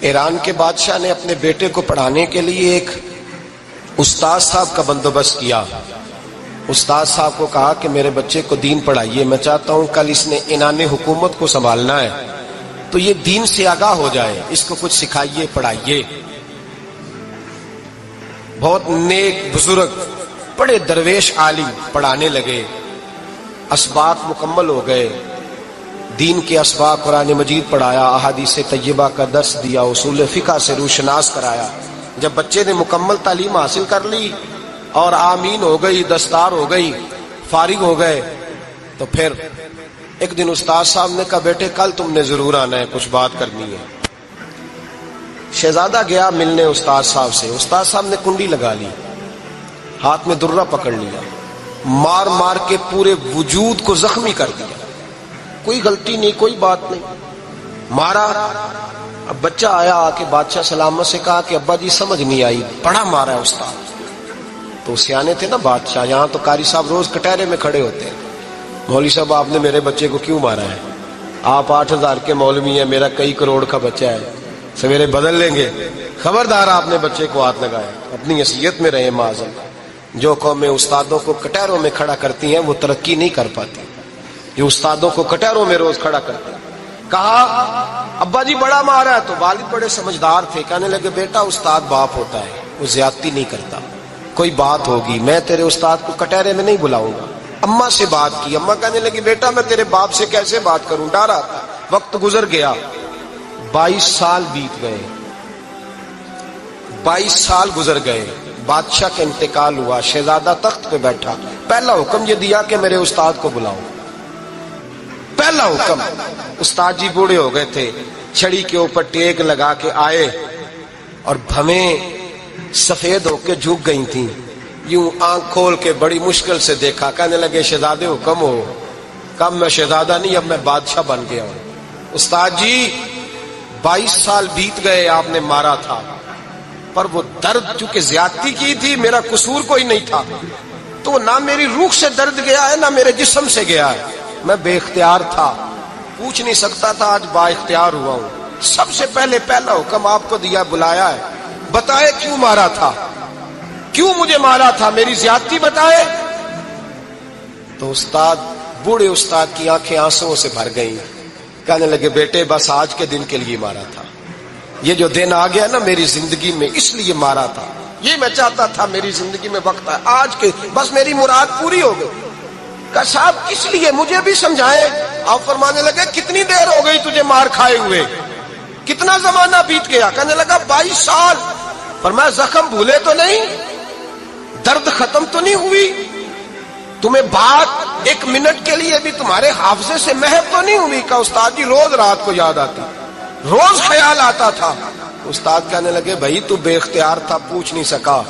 ایران کے بادشاہ نے اپنے بیٹے کو پڑھانے کے لیے ایک استاد صاحب کا بندوبست کیا. استاد صاحب کو کہا کہ میرے بچے کو دین پڑھائیے، میں چاہتا ہوں کل اس نے عنان حکومت کو سنبھالنا ہے تو یہ دین سے آگاہ ہو جائے، اس کو کچھ سکھائیے، پڑھائیے. بہت نیک بزرگ بڑے درویش عالم پڑھانے لگے، اسباق مکمل ہو گئے، دین کے اسباق قرآن مجید پڑھایا، احادیث طیبہ کا درس دیا، اصول فقہ سے روشناس کرایا. جب بچے نے مکمل تعلیم حاصل کر لی اور آمین ہو گئی، دستار ہو گئی، فارغ ہو گئے، تو پھر ایک دن استاد صاحب نے کہا بیٹے کل تم نے ضرور آنا ہے، کچھ بات کرنی ہے. شہزادہ گیا ملنے استاد صاحب سے. استاد صاحب نے کنڈی لگا لی، ہاتھ میں درہ پکڑ لیا، مار مار کے پورے وجود کو زخمی کر دیا. کوئی غلطی نہیں، کوئی بات نہیں، مارا. اب بچہ آیا آ کے بادشاہ سلامت سے کہا کہ ابا جی سمجھ نہیں آئی، بڑا مارا ہے استاد. تو سیانے تھے نا بادشاہ، یہاں تو قاری صاحب روز کٹہرے میں کھڑے ہوتے ہیں، مولوی صاحب آپ نے میرے بچے کو کیوں مارا ہے؟ آپ 8,000 کے مولوی ہیں، میرا کئی کروڑ کا بچہ ہے، سویرے بدل لیں گے. خبردار آپ نے بچے کو ہاتھ لگایا، اپنی حیثیت میں رہے معاذ. جو قومیں استادوں کو کٹہروں میں کھڑا کرتی ہیں وہ ترقی نہیں کر پاتی. جو استادوں کو کٹہروں میں روز کھڑا کرتے ہیں. کہا ابا جی بڑا مارا ہے. تو والد بڑے سمجھدار تھے، کہنے لگے بیٹا استاد باپ ہوتا ہے، وہ زیادتی نہیں کرتا، کوئی بات ہوگی میں تیرے استاد کو کٹہرے میں نہیں بلاؤں گا. اماں سے بات کی، اماں کہنے لگی بیٹا میں تیرے باپ سے کیسے بات کروں، ڈر آتا. وقت گزر گیا، 22 سال بیت گئے، 22 سال گزر گئے. بادشاہ کا انتقال ہوا، شہزادہ تخت پہ بیٹھا. پہلا حکم یہ دیا کہ میرے استاد کو بلاؤ. پہلا حکم. استاد جی بوڑھے ہو گئے تھے، چھڑی کے اوپر ٹیک لگا کے آئے اور بھویں سفید ہو کے جھک گئی تھیں. یوں آنکھ کھول کے بڑی مشکل سے دیکھا، کہنے لگے شہزادے حکم ہو. کب میں شہزادہ نہیں، اب میں بادشاہ بن گیا ہوں. استاد جی 22 سال بیت گئے، آپ نے مارا تھا، پر وہ درد چونکہ زیادتی کی تھی، میرا قصور کوئی نہیں تھا، تو نہ میری روح سے درد گیا ہے نہ میرے جسم سے گیا ہے. میں بے اختیار تھا، پوچھ نہیں سکتا تھا، آج با اختیار ہوا ہوں. سب سے پہلے پہلا حکم آپ کو دیا، بلایا ہے، بتائے کیوں مارا تھا، کیوں مجھے مارا تھا، میری زیادتی بتائے. تو استاد، بوڑھے استاد کی آنکھیں آنسوؤں سے بھر گئیں. کہنے لگے بیٹے بس آج کے دن کے لیے مارا تھا، یہ جو دن آ گیا نا میری زندگی میں اس لیے مارا تھا، یہ میں چاہتا تھا میری زندگی میں وقت ہے، آج کے بس میری مراد پوری ہو گئی. کہ صاحب کس لیے، مجھے بھی سمجھائیں. آپ فرمانے لگے کتنی دیر ہو گئی تجھے مار کھائے ہوئے، کتنا زمانہ بیت گیا؟ کہنے لگا 22 سال. فرمایا زخم بھولے تو نہیں، درد ختم تو نہیں ہوئی، تمہیں بات 1 منٹ کے لیے بھی تمہارے حافظے سے محو تو نہیں ہوئی؟ کہ استاد جی روز رات کو یاد آتی، روز خیال آتا تھا. استاد کہنے لگے بھائی تو بے اختیار تھا، پوچھ نہیں سکا،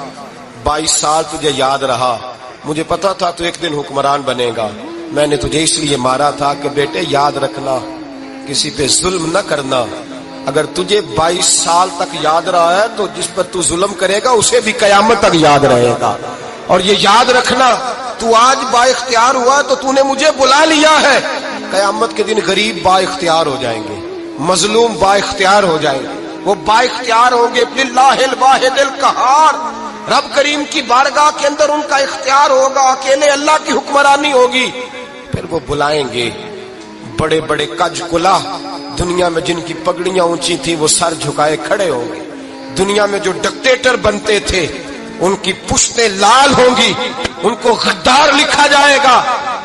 22 سال تجھے یاد رہا، مجھے پتا تھا تو ایک دن حکمران بنے گا، میں نے تجھے اس لیے مارا تھا کہ بیٹے یاد رکھنا، کسی پہ ظلم نہ کرنا. اگر تجھے 22 سال تک یاد رہا ہے تو جس پر تو ظلم کرے گا اسے بھی قیامت تک یاد رہے گا. اور یہ یاد رکھنا، تو آج با اختیار ہوا تو تو نے مجھے بلا لیا ہے، قیامت کے دن غریب با اختیار ہو جائیں گے، مظلوم با اختیار ہو جائیں گے. وہ با اختیار ہوں گے للہ الواحد القہار، رب کریم کی بارگاہ کے اندر ان کا اختیار ہوگا، اکیلے اللہ کی حکمرانی ہوگی. پھر وہ بلائیں گے بڑے بڑے کج کلا، دنیا میں جن کی پگڑیاں اونچی تھی وہ سر جھکائے کھڑے ہوں گے. دنیا میں جو ڈکٹیٹر بنتے تھے ان کی پشتیں لال ہوں گی، ان کو غدار لکھا جائے گا،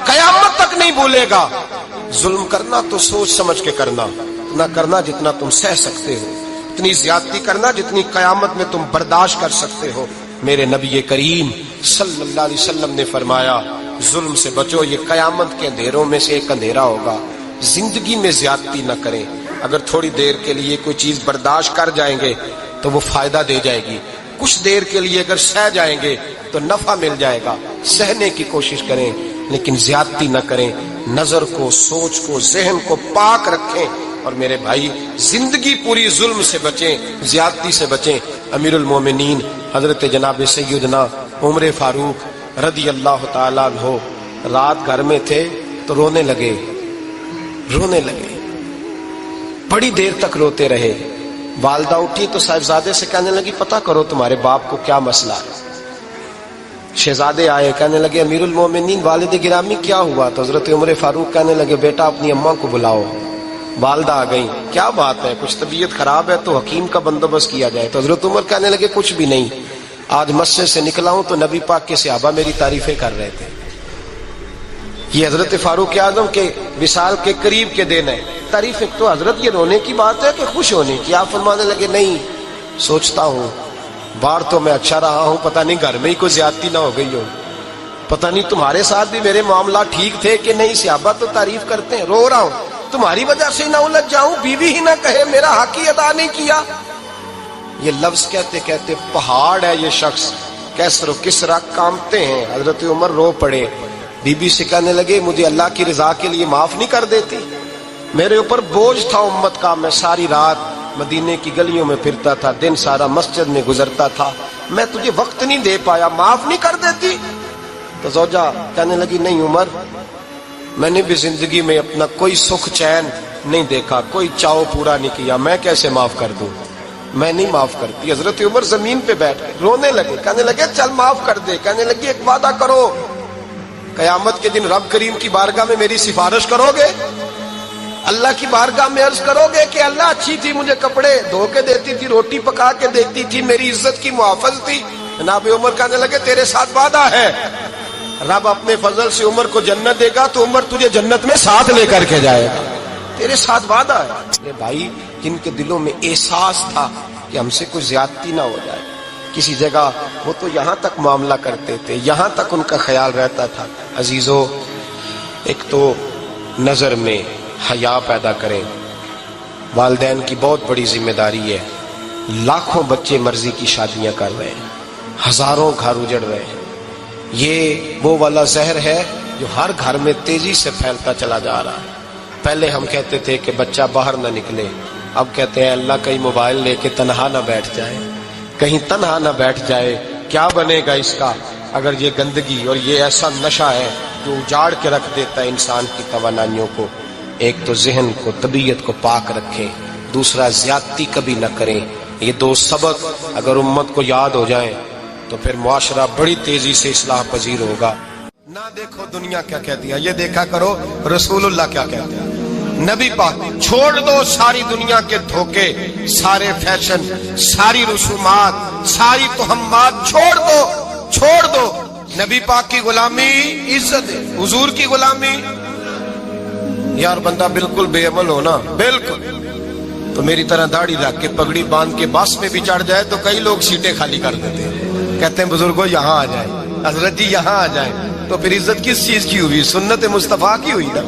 قیامت تک نہیں بھولے گا. ظلم کرنا تو سوچ سمجھ کے کرنا، اتنا کرنا جتنا تم سہ سکتے ہو، اتنی زیادتی کرنا جتنی قیامت میں تم برداشت کر سکتے ہو. میرے نبی کریم صلی اللہ علیہ وسلم نے فرمایا ظلم سے بچو، یہ قیامت کے اندھیروں میں سے ایک اندھیرا ہوگا. زندگی میں زیادتی نہ کریں. اگر تھوڑی دیر کے لیے کوئی چیز برداشت کر جائیں گے تو وہ فائدہ دے جائے گی، کچھ دیر کے لیے اگر سہ جائیں گے تو نفع مل جائے گا. سہنے کی کوشش کریں لیکن زیادتی نہ کریں. نظر کو، سوچ کو، ذہن کو پاک رکھیں. اور میرے بھائی زندگی پوری ظلم سے بچیں، زیادتی سے بچیں. امیر المومنین حضرت جناب سیدنا عمر فاروق رضی اللہ تعالیٰ عنہ رات گھر میں تھے تو رونے لگے، بڑی دیر تک روتے رہے. والدہ اٹھی تو صاحبزادے سے کہنے لگی پتہ کرو تمہارے باپ کو کیا مسئلہ ہے۔ شہزادے آئے، کہنے لگے امیر المومنین والد گرامی کیا ہوا؟ تو حضرت عمر فاروق کہنے لگے بیٹا اپنی اماں کو بلاؤ۔ والدہ آ گئیں، کیا بات ہے؟ کچھ طبیعت خراب ہے تو حکیم کا بندوبست کیا جائے۔ تو حضرت عمر کہنے لگے کچھ بھی نہیں، آج مسجد سے نکلا ہوں تو نبی پاک کے صحابہ میری تعریفیں کر رہے تھے۔ یہ حضرت فاروق اعظم کے وصال کے قریب کے دن ہے۔ تعریف ایک تو حضرت یہ رونے کی بات ہے کہ خوش ہونے کی؟ آپ فرمانے لگے نہیں، سوچتا ہوں باہر تو میں اچھا رہا ہوں، پتہ نہیں گھر میں ہی کوئی زیادتی نہ ہو گئی ہو، پتہ نہیں تمہارے ساتھ بھی میرے معاملات ٹھیک تھے کہ نہیں، صحابہ تو تعریف کرتے ہیں، رو رہا ہوں تمہاری وجہ سے نہ الجھ جاؤں، بیوی ہی نہ کہے میرا حق ہی ادا نہیں کیا۔ یہ لفظ کہتے کہتے پہاڑ ہے یہ شخص، کیسر و کسرا کانپتے ہیں۔ حضرت عمر رو پڑے، بی بی سے کہنے لگے مجھے اللہ کی رضا کے لیے معاف نہیں کر دیتی؟ میرے اوپر بوجھ تھا امت کا، میں ساری رات مدینے کی گلیوں میں پھرتا تھا، دن سارا مسجد میں گزرتا تھا، میں تجھے وقت نہیں دے پایا، معاف نہیں کر دیتی؟ تو زوجہ کہنے لگی نہیں عمر، میں نے بھی زندگی میں اپنا کوئی سکھ چین نہیں دیکھا، کوئی چاؤ پورا نہیں کیا، میں کیسے معاف کر دوں؟ میں نہیں معاف کرتی۔ حضرت عمر زمین پہ بیٹھ گئے، رونے لگے، کہنے لگے چل معاف کر دے۔ کہنے لگی ایک وعدہ کرو، قیامت کے دن رب کریم کی بارگاہ میں میری سفارش کرو گے؟ اللہ کی بارگاہ میں عرض کرو گے کہ اللہ اچھی تھی، مجھے کپڑے دھو کے دیتی تھی، روٹی پکا کے دیتی تھی، میری عزت کی محافظ تھی؟ جناب عمر کہنے لگے تیرے ساتھ وعدہ ہے، رب اپنے فضل سے عمر کو جنت دے گا تو عمر تجھے جنت میں ساتھ لے کر کے جائے گا، تیرے ساتھ وعدہ ہے۔ میرے بھائی جن کے دلوں میں احساس تھا کہ ہم سے کوئی زیادتی نہ ہو جائے کسی جگہ، وہ تو یہاں تک معاملہ کرتے تھے، یہاں تک ان کا خیال رہتا تھا۔ عزیزو، ایک تو نظر میں حیا پیدا کریں، والدین کی بہت بڑی ذمہ داری ہے۔ لاکھوں بچے مرضی کی شادیاں کر رہے ہیں، ہزاروں گھر اجڑ رہے ہیں، یہ وہ والا زہر ہے جو ہر گھر میں تیزی سے پھیلتا چلا جا رہا ہے۔ پہلے ہم کہتے تھے کہ بچہ باہر نہ نکلے، اب کہتے ہیں اللہ کہیں موبائل لے کے تنہا نہ بیٹھ جائے، کہیں تنہا نہ بیٹھ جائے، کیا بنے گا اس کا اگر یہ گندگی اور یہ ایسا نشہ ہے جو اجاڑ کے رکھ دیتا ہے انسان کی توانائیوں کو۔ ایک تو ذہن کو، طبیعت کو پاک رکھیں، دوسرا زیادتی کبھی نہ کریں۔ یہ دو سبق اگر امت کو یاد ہو جائیں تو پھر معاشرہ بڑی تیزی سے اصلاح پذیر ہوگا۔ نہ دیکھو دنیا کیا کہتی ہے، یہ دیکھا کرو رسول اللہ کیا کہتے ہیں۔ نبی پاک چھوڑ دو ساری دنیا کے دھوکے، سارے فیشن، ساری رسومات، ساری تہمات چھوڑ دو۔ نبی پاک کی غلامی عزت ہے، حضور کی غلامی۔ یار بندہ بالکل بے عمل ہو نا، بالکل، تو میری طرح داڑھی رکھ کے پگڑی باندھ کے بس میں بھی چڑھ جائے تو کئی لوگ سیٹیں خالی کر دیتے ہیں، کہتے ہیں بزرگوں یہاں آ جائیں، حضرت جی یہاں آ جائیں، تو پھر عزت کس چیز کی ہوئی؟ سنت مصطفیٰ کی ہوئی نا،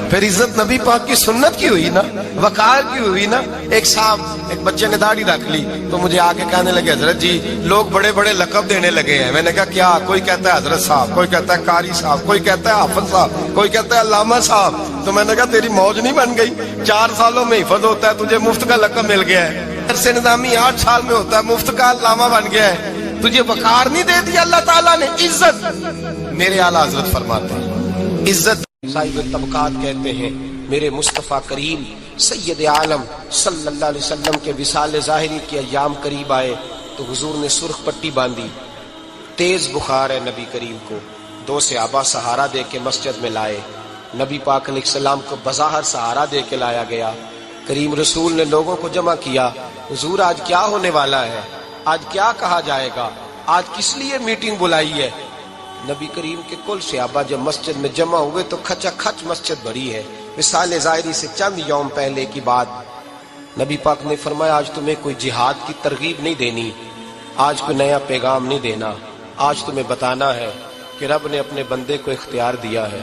پھر عزت نبی پاک کی سنت کی ہوئی نا، وقار کی ہوئی نا۔ ایک صاحب، ایک بچے نے داڑھی رکھ لی تو مجھے آگے کہنے لگے حضرت جی لوگ بڑے بڑے لقب دینے لگے ہیں۔ میں نے کہا کیا؟ کوئی کہتا ہے حضرت صاحب، کوئی کہتا ہے قاری صاحب، کوئی کہتا ہے حافظ صاحب، کوئی کہتا ہے علامہ صاحب۔ تو میں نے کہا تیری موج نہیں بن گئی؟ 4 سالوں میں حفظ ہوتا ہے، تجھے مفت کا لقب مل گیا ہے، درس نظامی 8 سال میں ہوتا ہے، مفت کا علامہ بن گیا ہے، تجھے وقار نہیں دے دیا اللہ تعالیٰ نے؟ عزت، میرے اعلیٰ حضرت فرماتے ہیں عزت صاحب طبقات کہتے ہیں۔ میرے مصطفیٰ کریم سید عالم صلی اللہ علیہ وسلم کے وصال ظاہری کے ایام قریب آئے تو حضور نے سرخ پٹی باندھی، تیز بخار ہے نبی کریم کو، 2 صحابہ سہارا دے کے مسجد میں لائے، نبی پاک علیہ السلام کو بظاہر سہارا دے کے لایا گیا۔ کریم رسول نے لوگوں کو جمع کیا، حضور آج کیا ہونے والا ہے، آج کیا کہا جائے گا، آج کس لیے میٹنگ بلائی ہے؟ نبی کریم کے کل صحابہ جب مسجد میں جمع ہوئے تو کھچا کھچ مسجد بھری ہے۔ وصال ظاہری سے چند یوم پہلے کی بات، نبی پاک نے فرمایا آج تمہیں کوئی جہاد کی ترغیب نہیں دینی، آج کوئی نیا پیغام نہیں دینا، آج تمہیں بتانا ہے کہ رب نے اپنے بندے کو اختیار دیا ہے،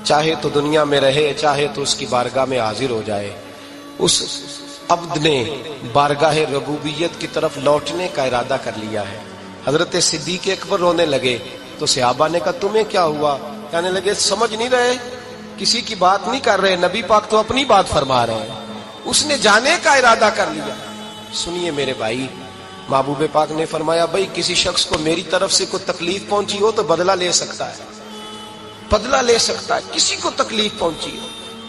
چاہے تو دنیا میں رہے، چاہے تو اس کی بارگاہ میں حاضر ہو جائے۔ اس عبد نے بارگاہ ربوبیت کی طرف لوٹنے کا ارادہ کر لیا ہے۔ حضرت صدیق اکبر رونے لگے تو صحابہ نے کہا تمہیں کیا ہوا؟ کہنے لگے سمجھ نہیں رہے، کسی کی بات نہیں کر رہے، نبی پاک تو اپنی بات فرما رہے ہیں، اس نے جانے کا ارادہ کر لیا۔ سنیے میرے بھائی، محبوب پاک نے فرمایا بھائی کسی شخص کو میری طرف سے کوئی تکلیف پہنچی ہو تو بدلہ لے سکتا ہے، بدلہ لے سکتا ہے، کسی کو تکلیف پہنچی ہو۔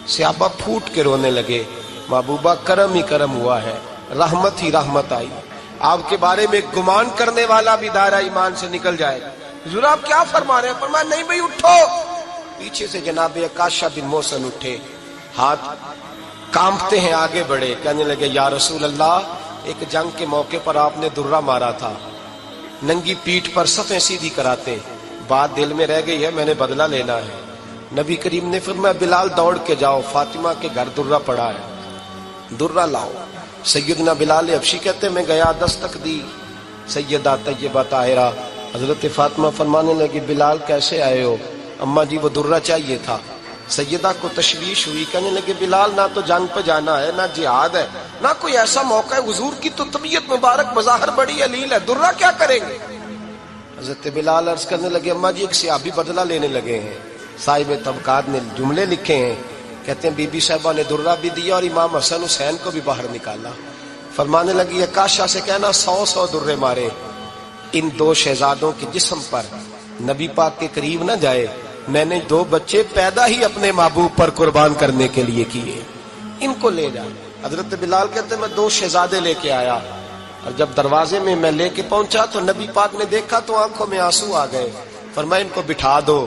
صحابہ پھوٹ کے رونے لگے، محبوبہ کرم ہی کرم ہوا ہے، रहमत ही रहमत आई। आपके बारे में गुमान करने वाला भी दायरा ईमान से निकल जाए। हुजूर आप क्या फरमा रहे हैं? फरमाया नहीं भाई उठो। पीछे से जनाब अकाशा बिन मोहसन उठे, हाथ कांपते हैं, आगे बढ़े, कहने लगे या रसूल अल्लाह, एक जंग के मौके पर आपने दुर्रा मारा था, नंगी पीठ पर सफ़ें सीधी कराते, बात दिल में रह गई है, मैंने बदला लेना है। नबी करीम ने फरमाया बिलाल दौड़ के जाओ, फातिमा के घर दुर्रा पड़ा है, दुर्रा लाओ। सैयदना बिलाल हबशी कहते मैं गया, दस्तक दी, सैयदा तैयबा ताहिरा हजरत फातिमा फरमाने लगी बिलाल कैसे आए हो? अम्मा जी वो दुर्रा चाहिए था। सैयदा को तशवीश हुई, कहने लगे बिलाल ना तो जंग पे जाना है, ना जिहाद है, ना कोई ऐसा मौका है, हुजूर की तो तबीयत मुबारक मज़ाहर बड़ी अलील है, दुर्रा क्या करेंगे? हजरत बिलाल अर्ज करने लगे अम्मा जी एक सियाबी बदला लेने लगे हैं, साहिब तबकात ने जुमले लिखे हैं, कहते हैं बीबी साहिबा ने दुर्रा भी दिया और इमाम हसन हुसैन को भी बाहर निकाला। फरमाने लगी अकाशा से कहना 100 दुर्रे मारे, इन दो शहजादों के जिस्म पर नबी पाक के करीब न जाए, मैंने 2 बच्चे पैदा ही अपने महबूब पर कुर्बान करने के लिए किए, इनको ले जा। हजरत बिलाल कहते मैं 2 शहजादे लेके आया, और जब दरवाजे में मैं लेके पहुंचा तो नबी पाक ने देखा तो आंखों में आंसू आ गए। फरमाया इनको बिठा दो,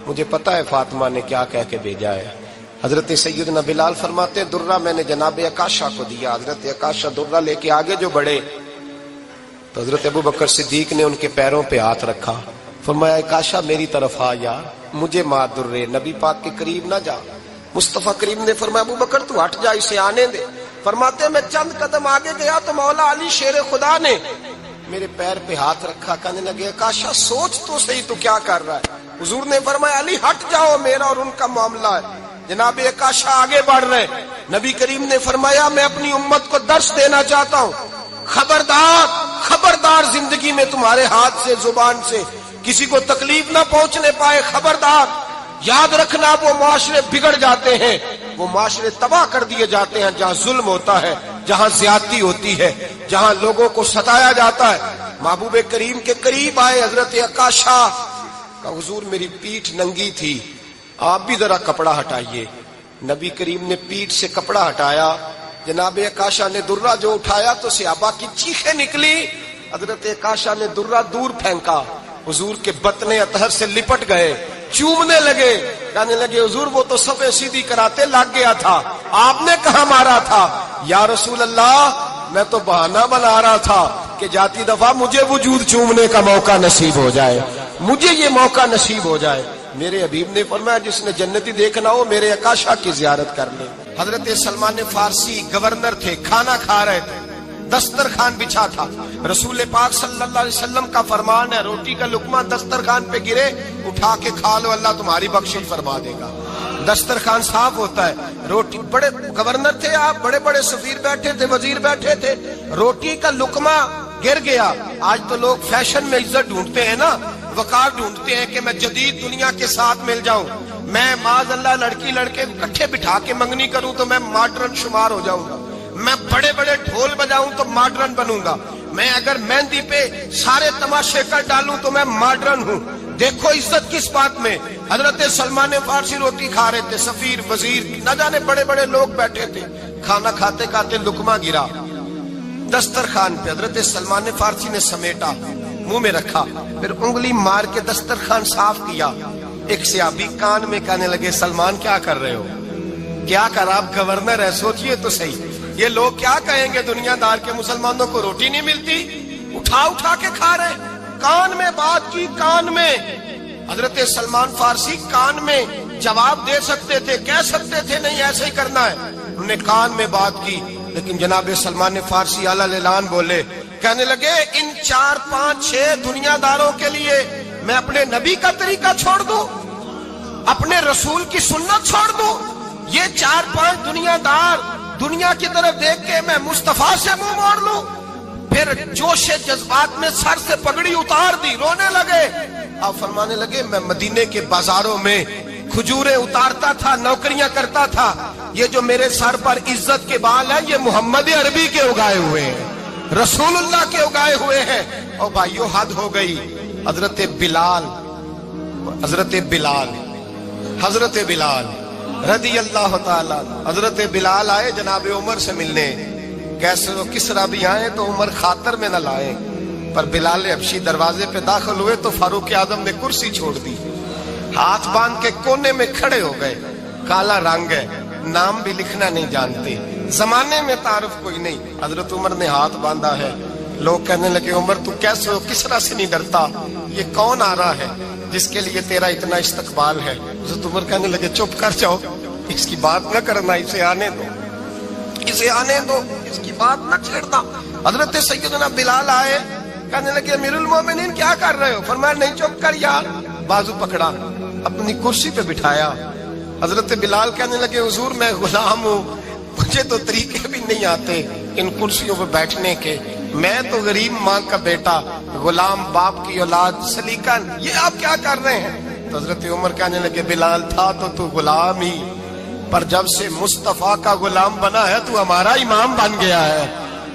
मुझे पता है फातिमा ने क्या कह के भेजा है। हजरत सैयदना बिलाल फरमाते दुर्रा मैंने जनाब अकाशा को दिया। हजरत अकाशा दुर्रा लेके आगे जो बढ़े तो हजरत अबू बकर सिद्दीक ने उनके पैरों पे हाथ रखा, फरमाया अकाशा मेरी तरफ आ यार, मुझे मार दुर्रे, नबी पाक के करीब ना जा। मुस्तफा करीम ने फरमाया अबू बकर तू हट जा, इसे आने दे। फरमाते मैं चंद कदम आगे गया तो मौला अली शेर खुदा ने मेरे पैर पे हाथ रखा, कहने लगे अकाशा सोच तो सही तू क्या कर रहा है? हुजूर ने फरमाया अली हट जाओ, मेरा और उनका मामला है। जनाब अकाशा आगे बढ़ रहे, नबी करीम ने फरमाया मैं अपनी उम्मत को दर्श देना चाहता हूँ, खबरदार खबरदार जिंदगी में तुम्हारे हाथ से जुबान से किसी को तकलीफ ना पहुंचने पाए, खबरदार। याद रखना वो माशरे बिगड़ जाते हैं, वो माशरे तबाह कर दिए जाते हैं जहां जुल्म होता है, जहां ज्यादती होती है, जहां लोगों को सताया जाता है। महबूब करीम के करीब आए हजरत अकाशा का, हुजूर मेरी पीठ नंगी थी, आप भी जरा कपड़ा हटाइए। नबी करीम ने पीठ से कपड़ा हटाया, जनाब अकाशा ने दुर्रा जो उठाया तो सहाबा की चीखें निकली। हजरत अकाशा ने दुर्रा दूर फेंका, हुजूर के बतने अतहर से लिपट गए, चूमने लगे, कहने लगे हुजूर वो तो सफे सीधी कराते लग गया था, आपने कहा मारा था? या रसूल अल्लाह मैं तो बहाना बना रहा था कि जाती दफा मुझे वजूद चूमने का मौका नसीब हो जाए, मुझे ये मौका नसीब हो जाए। मेरे हबीब ने फरमाया जिसने जन्नती देखना हो मेरे अकाशा की जियारत कर ले। हजरत सलमान फारसी गवर्नर थे, खाना खा रहे थे, दस्तरखान बिछा था, रसूल पाक सल्लल्लाहु अलैहि वसल्लम का फरमान है रोटी का लुकमा दस्तरखान पे गिरे उठा के खा लो, अल्लाह तुम्हारी बख्शिश फरमा देगा। दस्तरखान साफ होता है, रोटी, बड़े गवर्नर थे आप, बड़े बड़े सफीर बैठे थे, वजीर बैठे थे, रोटी का लुकमा गिर गया। आज तो लोग फैशन में इज्जत ढूंढते हैं ना, वकार ढूंढते हैं कि मैं जदीद दुनिया के साथ मिल जाऊं, मैं माज अल्लाह लड़की लड़के इकट्ठे बिठा के मंगनी करूं तो मैं मॉडर्न शुमार हो जाऊंगा, मैं बड़े बड़े ढोल बजाऊं तो मॉडर्न बनूंगा, मैं अगर मेहंदी पे सारे तमाशे कर डालूं तो मैं मॉडर्न हूं। देखो इज्जत किस बात में। हजरत सलमान फारसी रोटी खा रहे थे, सफीर वजीर न जाने बड़े बड़े लोग बैठे थे, खाना खाते खाते लुकमा गिरा दस्तरखान पे, हजरत सलमान फारसी ने समेटा, मुंह में रखा, फिर उंगली मार के दस्तरखान साफ किया। एक सहाबी कान में कहने लगे सलमान क्या कर रहे हो, क्या कर, आप गवर्नर है, सोचिए तो सही, ये लोग क्या कहेंगे दुनियादार के मुसलमानों को रोटी नहीं मिलती, उठा उठा के खा रहे। कान में बात की, कान में। हजरत सलमान फारसी कान में जवाब दे सकते थे, कह सकते थे नहीं ऐसे ही करना है, उन्होंने कान में बात की, लेकिन जनाब सलमान फारसी आला ऐलान बोले, कहने लगे इन 4 5 6 दुनियादारों के लिए मैं अपने नबी का तरीका छोड़ दूं, अपने रसूल की सुन्नत छोड़ दूं? ये 4 5 दुनियादार दुनिया की तरफ देख के मैं मुस्तफा से मुंह मोड़ लूं? फिर जोश जज्बात में सर से पगड़ी उतार दी, रोने लगे। आप फरमाने लगे मैं मदीने के बाजारों में खजूरें उतारता था, नौकरियां करता था, ये जो मेरे सर पर इज्जत के बाल है ये मोहम्मद अरबी के उगाए हुए हैं, रसूलुल्लाह के उगाए हुए हैं। और भाइयों हद हो गई। हजरत बिलाल हजरत बिलाल रदी अल्लाह ताला, हजरत बिलाल आए जनाब उमर से मिलने, कैसर व किसरा भी आए तो उमर खातर में न लाए, पर बिलाल हबशी दरवाजे पे दाखिल हुए तो फारूक आजम ने कुर्सी छोड़ दी, हाथ बांध के कोने में खड़े हो गए। काला रंग है, नाम भी लिखना नहीं जानते, जमाने में तारुफ कोई नहीं। हजरत उमर ने हाथ बांधा है। लोग कहने लगे उमर तू कैसे हो, किसरा से नहीं डरता, ये कौन आ रहा है जिसके लिए तेरा इतना इस्तकबाल है। हजरत उमर कहने लगे चुप कर जाओ, इसकी बात न करना, इसे आने दो, इसे आने दो, इसकी बात न छेड़ना। हजरत सैयदना बिलाल आए, कहने लगे अमीरुल मोमिनीन क्या कर रहे हो। फरमाया नहीं चुप कर यार, बाजू पकड़ा, अपनी कुर्सी पे बिठाया। हजरत बिलाल कहने लगे हुजूर मैं गुलाम हूँ, मुझे तो तरीके भी नहीं आते इन कुर्सियों पे बैठने के, मैं तो गरीब माँ का बेटा, गुलाम बाप की औलाद, सलीकन, ये आप क्या कर रहे हैं। तो हजरत उमर कहने लगे बिलाल था तो तू गुलाम ही, पर जब से मुस्तफा का गुलाम बना है तू हमारा इमाम बन गया है,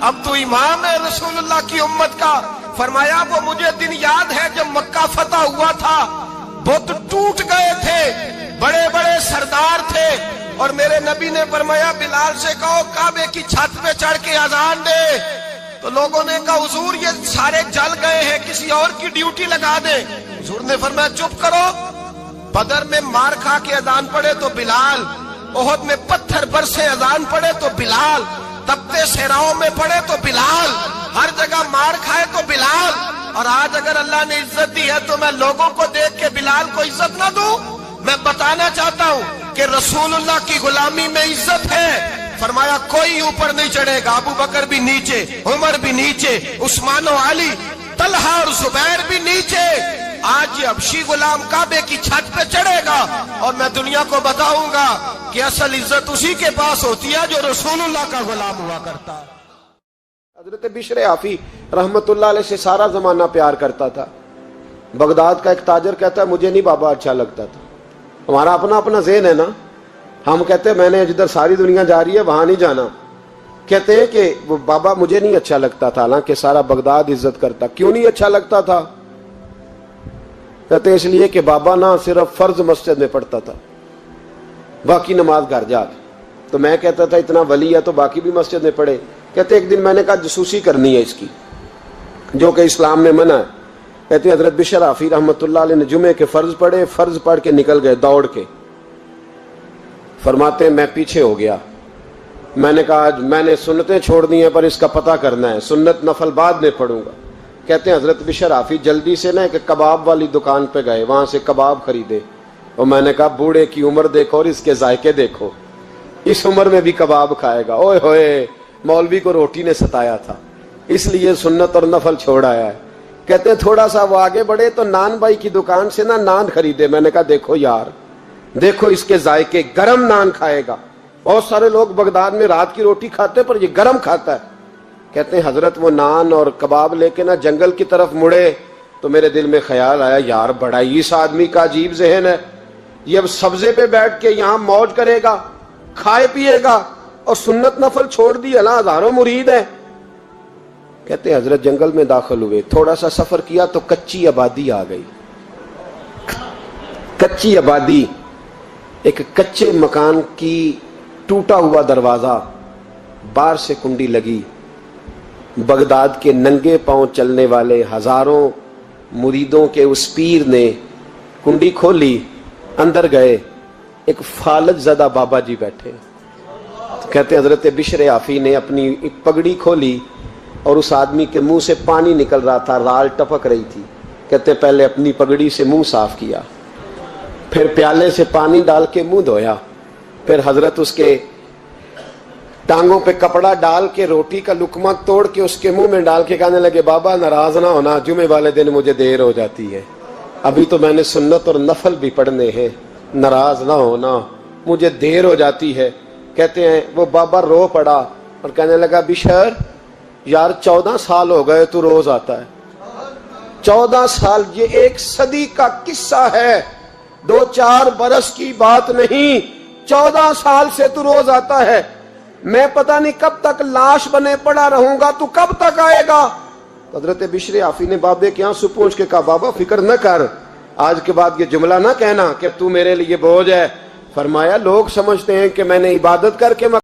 अब तू इमाम है रसूलुल्लाह की उम्मत का। फरमाया वो मुझे दिन याद है जब मक्का फतह हुआ था, बुत टूट गए थे, बड़े बड़े सरदार थे, और मेरे नबी ने फरमाया बिलाल से कहो काबे की छत पे चढ़ के अजान दे। तो लोगों ने कहा हुजूर ये सारे जल गए हैं, किसी और की ड्यूटी लगा दे। हुजूर ने फरमाया चुप करो, बदर में मार खा के अजान पड़े तो बिलाल, ओहद में पत्थर बरसे अजान पड़े तो बिलाल, तपते सहराओं में पड़े तो बिलाल, हर जगह मार खाए तो बिलाल। और आज अगर अल्लाह ने इज्जत दी है तो मैं लोगों को देख के बिलाल को इज्जत ना दूं। मैं बताना चाहता हूं कि रसूलुल्लाह की गुलामी में इज्जत है। फरमाया कोई ऊपर नहीं चढ़ेगा, अबू बकर भी नीचे, उमर भी नीचे, उस्मान और अली, तलहा और जुबैर भी नीचे। आज ये हबशी गुलाम काबे की छत पे चढ़ेगा और मैं दुनिया को बताऊंगा कि असल इज्जत उसी के पास होती है जो रसूलुल्लाह का गुलाम हुआ करता है। हजरत बिशर आफी रहमतुल्लाह अलैह से सारा जमाना प्यार करता था। बगदाद का एक ताजर कहता है मुझे नहीं बाबा अच्छा लगता था। हमारा अपना अपना ज़हन है ना, हम कहते हैं मैंने जिधर सारी दुनिया जा रही है वहां नहीं जाना। कहते हैं कि वो बाबा मुझे नहीं अच्छा लगता था, हालांकि सारा बगदाद इज्जत करता। क्यों नहीं अच्छा लगता था? कहते इसलिए कि बाबा ना सिर्फ फर्ज मस्जिद में पढ़ता था, बाकी नमाज घर जा। तो मैं कहता था इतना वली है तो बाकी भी मस्जिद में पढ़े। कहते एक दिन मैंने कहा जसूसी करनी है इसकी, जो कि इस्लाम में मना है। कहते हजरत बिशर आफी रहमतुल्लाह अलैह ने जुमे के फर्ज पढ़े, फर्ज पढ़ के निकल गए दौड़ के। फरमाते मैं पीछे हो गया, मैंने कहा आज मैंने सुन्नतें छोड़ दी हैं पर इसका पता करना है, सुन्नत नफल बाद में पढ़ूंगा। कहते हैं हजरत बिशर आफी जल्दी से ना एक कबाब वाली दुकान पे गए, वहां से कबाब खरीदे। और मैंने कहा बूढ़े की उम्र देखो और इसके जायके देखो, इस उम्र में भी कबाब खाएगा। ओए होए, मौलवी को रोटी ने सताया था इसलिए सुन्नत और नफल छोड़ आया है। कहते हैं थोड़ा सा वो आगे बढ़े तो नान भाई की दुकान से ना नान खरीदे। मैंने कहा देखो यार, देखो इसके जायके, गरम नान खाएगा। बहुत सारे लोग बगदाद में रात की रोटी खाते पर ये गरम खाता है। कहते हैं हजरत वो नान और कबाब लेके ना जंगल की तरफ मुड़े तो मेरे दिल में ख्याल आया यार बड़ा ही इस आदमी का अजीब जहन है, ये अब सब्जे पे बैठ के यहाँ मौज करेगा, खाए पिएगा और सुन्नत नफल छोड़ दी। अल्लाह हजारों मुरीद है। कहते हैं हजरत जंगल में दाखिल हुए, थोड़ा सा सफर किया तो कच्ची आबादी आ गई। कच्ची आबादी, एक कच्चे मकान की टूटा हुआ दरवाजा, बाहर से कुंडी लगी। बगदाद के नंगे पांव चलने वाले हजारों मुरीदों के उस पीर ने कुंडी खोली, अंदर गए, एक फालज ज़दा बाबा जी बैठे। कहते हजरत बिशर आफी ने अपनी एक पगड़ी खोली और उस आदमी के मुंह से पानी निकल रहा था, राल टपक रही थी। कहते पहले अपनी पगड़ी से मुंह साफ किया, फिर प्याले से पानी डाल के मुंह धोया, फिर हजरत उसके टांगों पे कपड़ा डाल के रोटी का लुकमा तोड़ के उसके मुंह में डाल के कहने लगे बाबा नाराज ना होना, जुमे वाले दिन मुझे देर हो जाती है, अभी तो मैंने सुन्नत और नफल भी पढ़ने हैं, नाराज ना होना, मुझे देर हो जाती है। कहते हैं वो बाबा रो पड़ा और कहने लगा बिशर यार 14 साल हो गए तू रोज आता है। 14 साल, ये एक सदी का किस्सा है, 2-4 बरस की बात नहीं। 14 साल से तू रोज आता है, मैं पता नहीं कब तक लाश बने पड़ा रहूंगा, तू कब तक आएगा। हजरत बिशर आफी ने बाबे के यहाँ से पूछ के कहा बाबा फिक्र न कर, आज के बाद ये जुमला ना कहना कि तू मेरे लिए बोझ है। फरमाया लोग समझते हैं कि मैंने इबादत करके